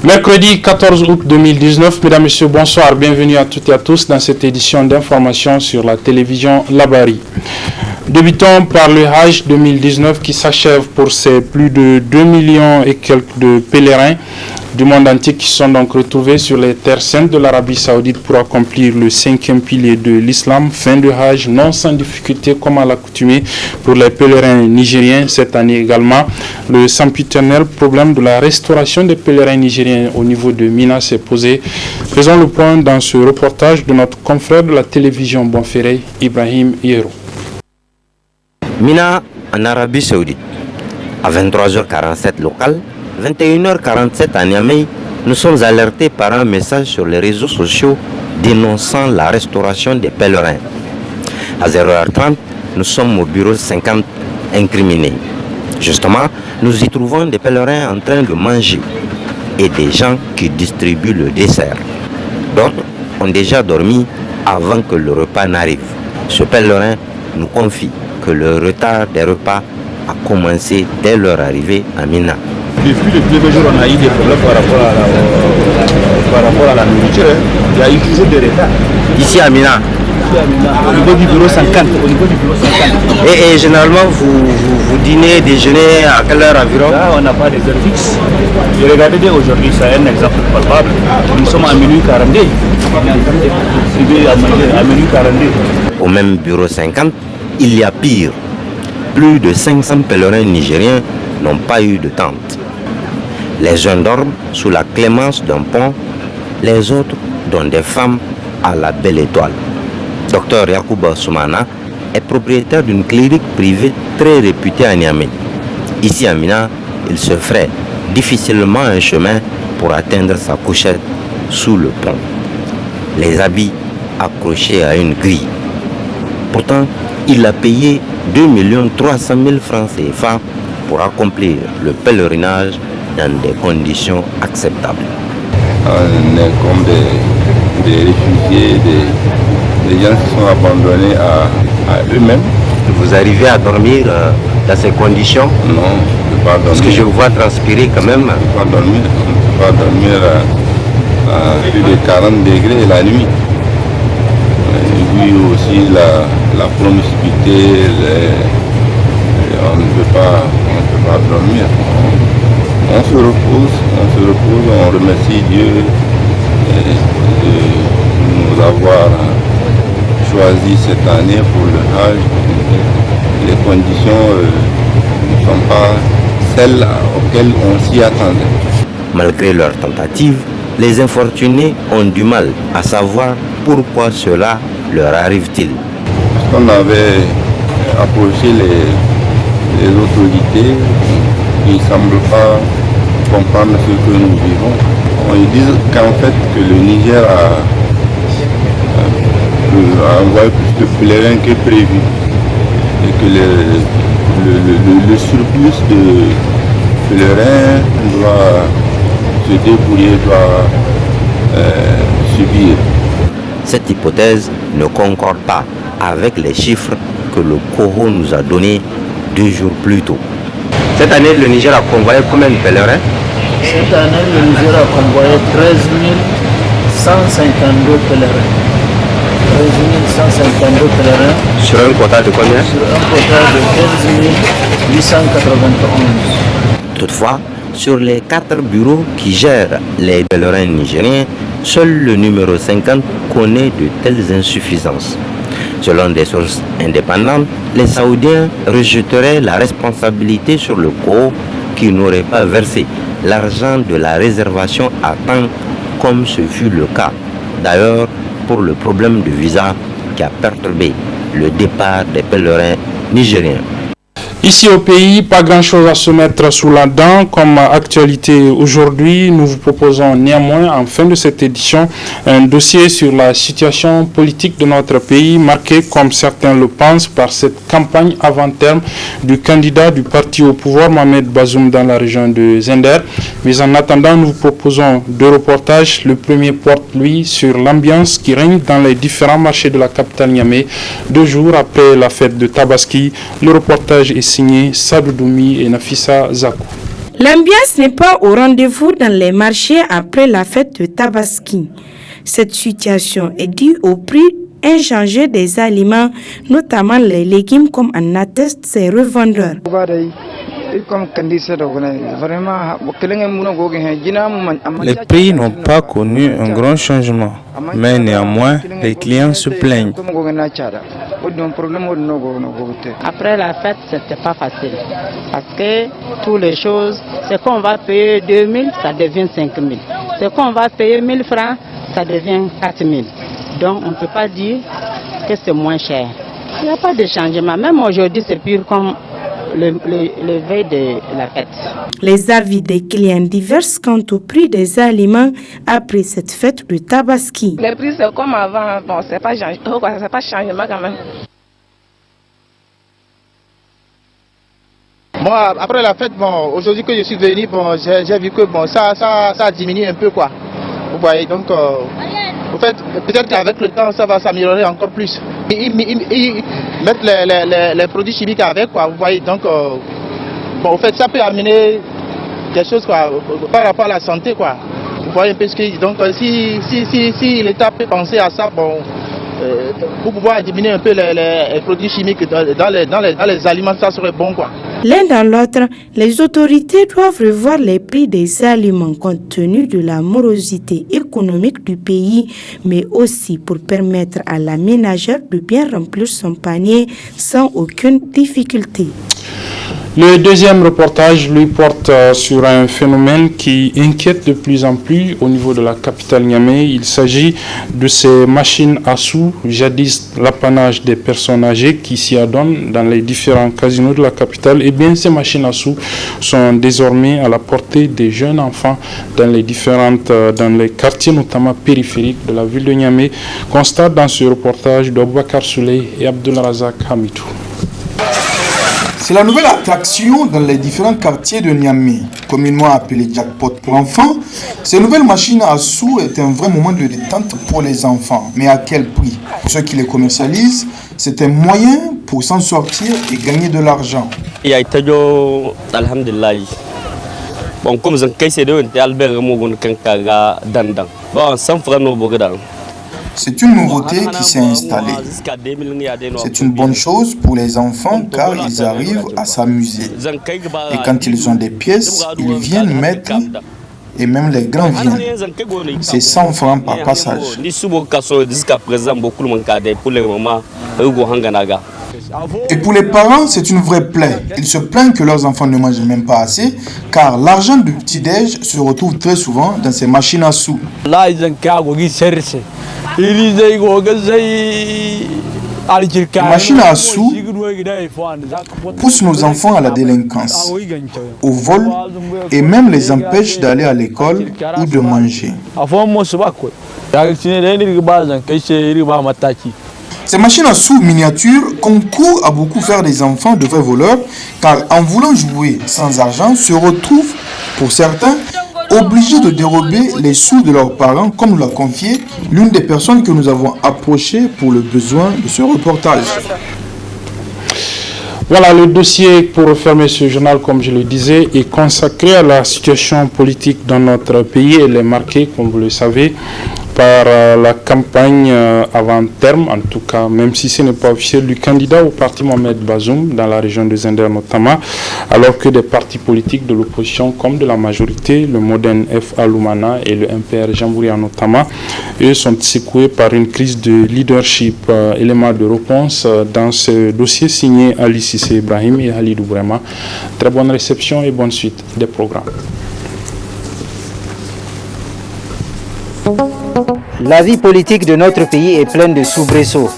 Mercredi 14 août 2019, mesdames, messieurs, bonsoir, bienvenue à toutes et à tous dans cette édition d'information sur la télévision Labari. Débutons par le Hajj 2019 qui s'achève pour ces plus de 2 millions et quelques de pèlerins du monde entier qui sont donc retrouvés sur les terres saintes de l'Arabie Saoudite pour accomplir le 5e pilier de l'islam, fin de Hajj, non sans difficulté comme à l'accoutumée pour les pèlerins nigériens. Cette année également, le sempiternel problème de la restauration des pèlerins nigériens au niveau de Mina s'est posé. Faisons le point dans ce reportage de notre confrère de la télévision Bonferré, Ibrahim Hierro. Mina en Arabie Saoudite, à 23h47 local, 21h47 à Niamey, nous sommes alertés par un message sur les réseaux sociaux dénonçant la restauration des pèlerins. À 0h30, nous sommes au bureau 50 incriminés. Justement, nous y trouvons des pèlerins en train de manger et des gens qui distribuent le dessert. D'autres ont déjà dormi avant que le repas n'arrive. Ce pèlerin nous confie que le retard des repas a commencé dès leur arrivée à Mina. Depuis le premier jour, on a eu des problèmes par rapport à la nourriture. Il y a eu toujours des retards. Ici à Mina, au niveau du bureau 50. Et généralement, vous dînez, déjeunez à quelle heure environ? Là, on n'a pas des heures fixes. Et regardez bien aujourd'hui, c'est un exemple palpable. Nous sommes à minuit 42. On est en train de distribuer à manger à minuit 42. Au même bureau 50, il y a pire. Plus de 500 pèlerins nigériens n'ont pas eu de tente. Les uns dorment sous la clémence d'un pont, les autres dont des femmes à la belle étoile. Dr Yacouba Soumana est propriétaire d'une clinique privée très réputée à Niamey. Ici à Mina, il se ferait difficilement un chemin pour atteindre sa couchette sous le pont. Les habits accrochés à une grille. Pourtant, il a payé 2 300 000 francs CFA pour accomplir le pèlerinage dans des conditions acceptables. On est comme des réfugiés, des gens qui sont abandonnés à eux-mêmes. Vous arrivez à dormir dans ces conditions? Non, on ne peut pas dormir. Parce que je vous vois transpirer quand même. On ne peut pas dormir à plus de 40 degrés la nuit. Et puis aussi la promiscuité, on ne peut pas dormir. On se repose, on remercie Dieu de nous avoir choisi cette année pour le Hajj. Les conditions ne sont pas celles auxquelles on s'y attendait. Malgré leurs tentatives, les infortunés ont du mal à savoir pourquoi cela leur arrive-t-il. Parce qu'on avait approché les autorités qui ne semblent pas comprendre ce que nous vivons. Ils disent qu'en fait que le Niger a envoyé plus de pèlerins que prévu et que le surplus de pèlerins doit se débrouiller, doit subir. Cette hypothèse ne concorde pas avec les chiffres que le Coro nous a donnés 2 jours plus tôt. Cette année, le Niger a convoyé combien de pèlerins? Cette année, le Niger a convoyé 13 152 pèlerins. 13 152 pèlerins. Sur un quota de combien? Sur un quota de 15 891. Toutefois, sur les 4 bureaux qui gèrent les pèlerins nigériens, seul le numéro 50 connaît de telles insuffisances. Selon des sources indépendantes, les Saoudiens rejetteraient la responsabilité sur le Coro qui n'aurait pas versé l'argent de la réservation à temps comme ce fut le cas. D'ailleurs, pour le problème de visa qui a perturbé le départ des pèlerins nigériens. Ici au pays, pas grand-chose à se mettre sous la dent comme actualité aujourd'hui. Nous vous proposons néanmoins, en fin de cette édition, un dossier sur la situation politique de notre pays, marqué, comme certains le pensent, par cette campagne avant-terme du candidat du parti au pouvoir, Mohamed Bazoum, dans la région de Zender. Mais en attendant, nous vous proposons 2 reportages. Le premier porte, lui, sur l'ambiance qui règne dans les différents marchés de la capitale Niamey, 2 jours après la fête de Tabaski. Le reportage est signé Sadou Doumi et Nafissa Zakou. L'ambiance n'est pas au rendez-vous dans les marchés après la fête de Tabaski. Cette situation est due au prix inchangé des aliments, notamment les légumes, comme en attestent ses revendeurs. Les prix n'ont pas connu un grand changement, mais néanmoins, les clients se plaignent. Après la fête, ce n'était pas facile. Parce que toutes les choses, ce qu'on va payer 2000, ça devient 5000. Ce qu'on va payer 1000 francs, ça devient 4000. Donc, on ne peut pas dire que c'est moins cher. Il n'y a pas de changement. Même aujourd'hui, c'est pire comme le veille de la fête. Les avis des clients divergent quant au prix des aliments après cette fête de Tabaski. Les prix, c'est comme avant. Bon, c'est pas changement quand même. Bon, après la fête, bon, aujourd'hui que je suis venu, bon, j'ai vu que bon, ça a diminué un peu, quoi. Vous voyez, donc, en fait, peut-être qu'avec le temps, ça va s'améliorer encore plus. Ils mettent les produits chimiques avec, quoi. Vous voyez, donc, bon, en fait, ça peut amener des choses, quoi, par rapport à la santé, quoi. Vous voyez un peu ce que, donc, si l'État peut penser à ça, bon, pour pouvoir diminuer un peu les produits chimiques dans les aliments, ça serait bon, quoi. L'un dans l'autre, les autorités doivent revoir les prix des aliments compte tenu de la morosité économique du pays, mais aussi pour permettre à la ménagère de bien remplir son panier sans aucune difficulté. Le deuxième reportage lui porte sur un phénomène qui inquiète de plus en plus au niveau de la capitale Niamey. Il s'agit de ces machines à sous, jadis l'apanage des personnes âgées qui s'y adonnent dans les différents casinos de la capitale. Et bien, ces machines à sous sont désormais à la portée des jeunes enfants dans les quartiers notamment périphériques de la ville de Niamey. Constate dans ce reportage d'Aboubacar Souley et Abdulrazak Hamidou. C'est la nouvelle attraction dans les différents quartiers de Niamey, communément appelé jackpot pour enfants. Ces nouvelles machines à sous est un vrai moment de détente pour les enfants. Mais à quel prix? Pour ceux qui les commercialisent, c'est un moyen pour s'en sortir et gagner de l'argent. Bon, comme je c'est de Albert Mogon Kankaga Dandan. Bon, 100 francs no Bogadal. C'est une nouveauté qui s'est installée. C'est une bonne chose pour les enfants car ils arrivent à s'amuser. Et quand ils ont des pièces, ils viennent mettre et même les grands viennent. C'est 100 francs par passage. Et pour les parents, c'est une vraie plaie. Ils se plaignent que leurs enfants ne mangent même pas assez, car l'argent du petit-déj se retrouve très souvent dans ces machines à sous. Les machines à sous poussent nos enfants à la délinquance, au vol et même les empêchent d'aller à l'école ou de manger. Ces machines à sous miniatures concourent à beaucoup faire des enfants de vrais voleurs, car en voulant jouer sans argent, se retrouvent, pour certains, obligés de dérober les sous de leurs parents, comme l'a confié l'une des personnes que nous avons approchées pour le besoin de ce reportage. Voilà, le dossier pour refermer ce journal, comme je le disais, est consacré à la situation politique dans notre pays. Elle est marquée, comme vous le savez, par la campagne avant terme, en tout cas, même si ce n'est pas officiel, du candidat au parti Mohamed Bazoum dans la région de Zender notamment, alors que des partis politiques de l'opposition comme de la majorité, le Modern F.A. Lumana et le MPR Jambouria notamment, eux sont secoués par une crise de leadership. Élément de réponse dans ce dossier signé Ali Sissé Ibrahim et Halidou Brema. Très bonne réception et bonne suite des programmes. La vie politique de notre pays est pleine de soubresauts.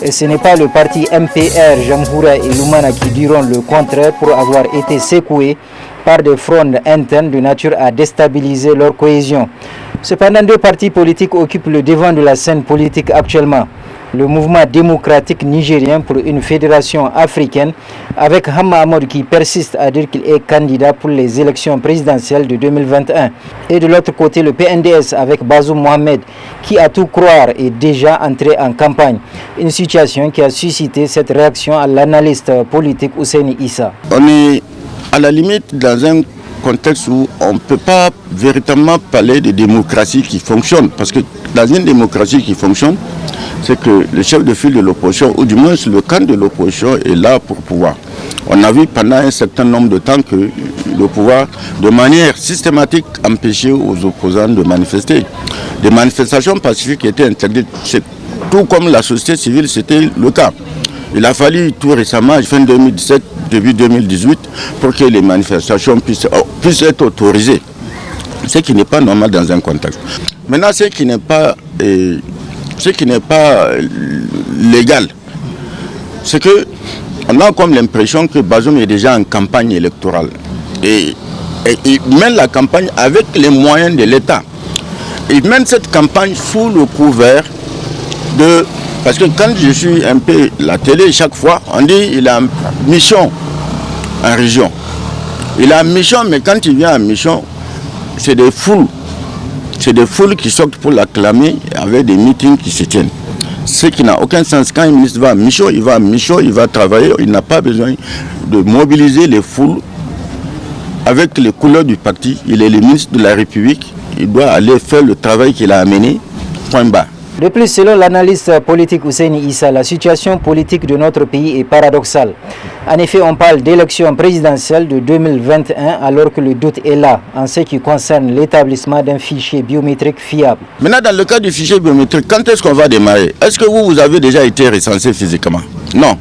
Et ce n'est pas le parti MPR, Jamhoura et Lumana qui diront le contraire pour avoir été secoués par des frondes internes de nature à déstabiliser leur cohésion. Cependant, deux partis politiques occupent le devant de la scène politique actuellement. Le mouvement démocratique nigérien pour une fédération africaine avec Hamma Ahmad qui persiste à dire qu'il est candidat pour les élections présidentielles de 2021. Et de l'autre côté, le PNDS avec Bazoum Mohamed qui, à tout croire, est déjà entré en campagne. Une situation qui a suscité cette réaction à l'analyste politique Ousseini Issa. On est à la limite dans un contexte où on ne peut pas véritablement parler de démocratie qui fonctionne. Parce que dans une démocratie qui fonctionne, c'est que le chef de file de l'opposition, ou du moins le camp de l'opposition, est là pour pouvoir. On a vu pendant un certain nombre de temps que le pouvoir, de manière systématique, empêchait aux opposants de manifester. Des manifestations pacifiques étaient interdites. Tout comme la société civile, c'était le cas. Il a fallu tout récemment, fin 2017, début 2018, pour que les manifestations puissent être autorisées. Ce qui n'est pas normal dans un contexte. Maintenant, ce qui n'est pas légal, c'est que on a comme l'impression que Bazoum est déjà en campagne électorale. Et il mène la campagne avec les moyens de l'État. Il mène cette campagne sous le couvert de... Parce que quand je suis un peu la télé, chaque fois, on dit qu'il a une mission en région. Il a une mission, mais quand il vient en mission, c'est des foules. C'est des foules qui sortent pour l'acclamer avec des meetings qui se tiennent. Ce qui n'a aucun sens. Quand un ministre va en mission, il va travailler. Il n'a pas besoin de mobiliser les foules avec les couleurs du parti. Il est le ministre de la République. Il doit aller faire le travail qu'il a amené. Point barre. De plus, selon l'analyste politique Ousseini Issa, la situation politique de notre pays est paradoxale. En effet, on parle d'élections présidentielles de 2021 alors que le doute est là en ce qui concerne l'établissement d'un fichier biométrique fiable. Maintenant, dans le cas du fichier biométrique, quand est-ce qu'on va démarrer? Est-ce que vous avez déjà été recensé physiquement? Non.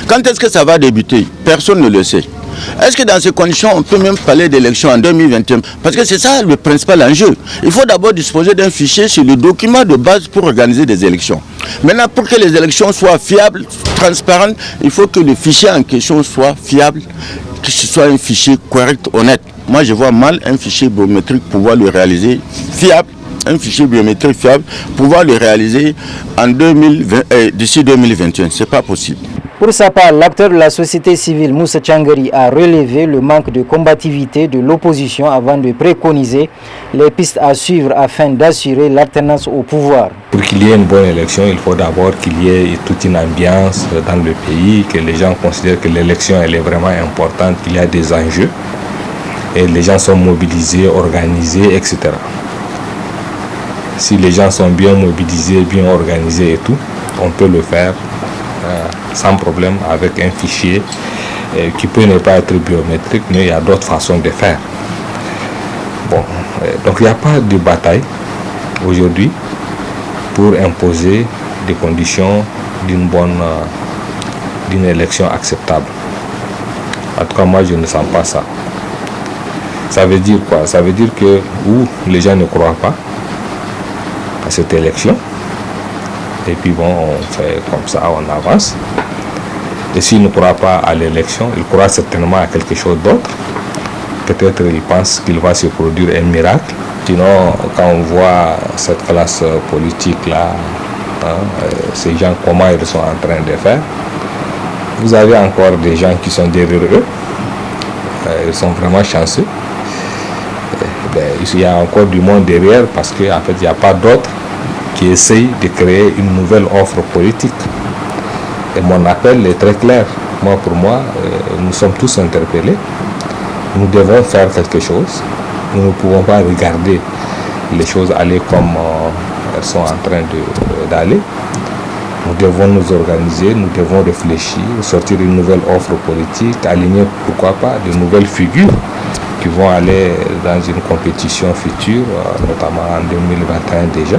Quand est-ce que ça va débuter? Personne ne le sait. Est-ce que dans ces conditions, on peut même parler d'élections en 2021? Parce que c'est ça le principal enjeu. Il faut d'abord disposer d'un fichier sur le document de base pour organiser des élections. Maintenant, pour que les élections soient fiables, transparentes, il faut que le fichier en question soit fiable, que ce soit un fichier correct, honnête. Moi, je vois mal un fichier biométrique pouvoir le réaliser fiable. Un fichier biométrique fiable, pouvoir le réaliser en d'ici 2021. Ce n'est pas possible. Pour sa part, l'acteur de la société civile Moussa Tchangari a relevé le manque de combativité de l'opposition avant de préconiser les pistes à suivre afin d'assurer l'alternance au pouvoir. Pour qu'il y ait une bonne élection, il faut d'abord qu'il y ait toute une ambiance dans le pays, que les gens considèrent que l'élection elle est vraiment importante, qu'il y a des enjeux et les gens sont mobilisés, organisés, etc. Si les gens sont bien mobilisés, bien organisés et tout, on peut le faire sans problème avec un fichier qui peut ne pas être biométrique, mais il y a d'autres façons de faire. Bon, donc il n'y a pas de bataille aujourd'hui pour imposer des conditions d'une élection acceptable. En tout cas, moi, je ne sens pas ça. Ça veut dire quoi? Ça veut dire que les gens ne croient pas à cette élection. Et puis bon, on fait comme ça, on avance. Et s'ils ne croient pas à l'élection, ils croient certainement à quelque chose d'autre. Peut-être ils pensent qu'il va se produire un miracle. Sinon, quand on voit cette classe politique-là, ces gens, comment ils sont en train de faire, vous avez encore des gens qui sont derrière eux. Ils sont vraiment chanceux. Il y a encore du monde derrière parce qu'en fait, il n'y a pas d'autres qui essayent de créer une nouvelle offre politique. Et mon appel est très clair. Pour moi, nous sommes tous interpellés. Nous devons faire quelque chose. Nous ne pouvons pas regarder les choses aller comme elles sont en train d'aller. Nous devons nous organiser, nous devons réfléchir, sortir une nouvelle offre politique, aligner, pourquoi pas, de nouvelles figures qui vont aller dans une compétition future, notamment en 2021 déjà.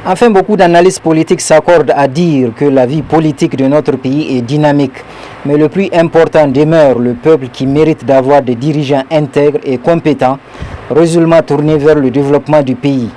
Enfin, beaucoup d'analystes politiques s'accordent à dire que la vie politique de notre pays est dynamique. Mais le plus important demeure le peuple qui mérite d'avoir des dirigeants intègres et compétents, résolument tournés vers le développement du pays.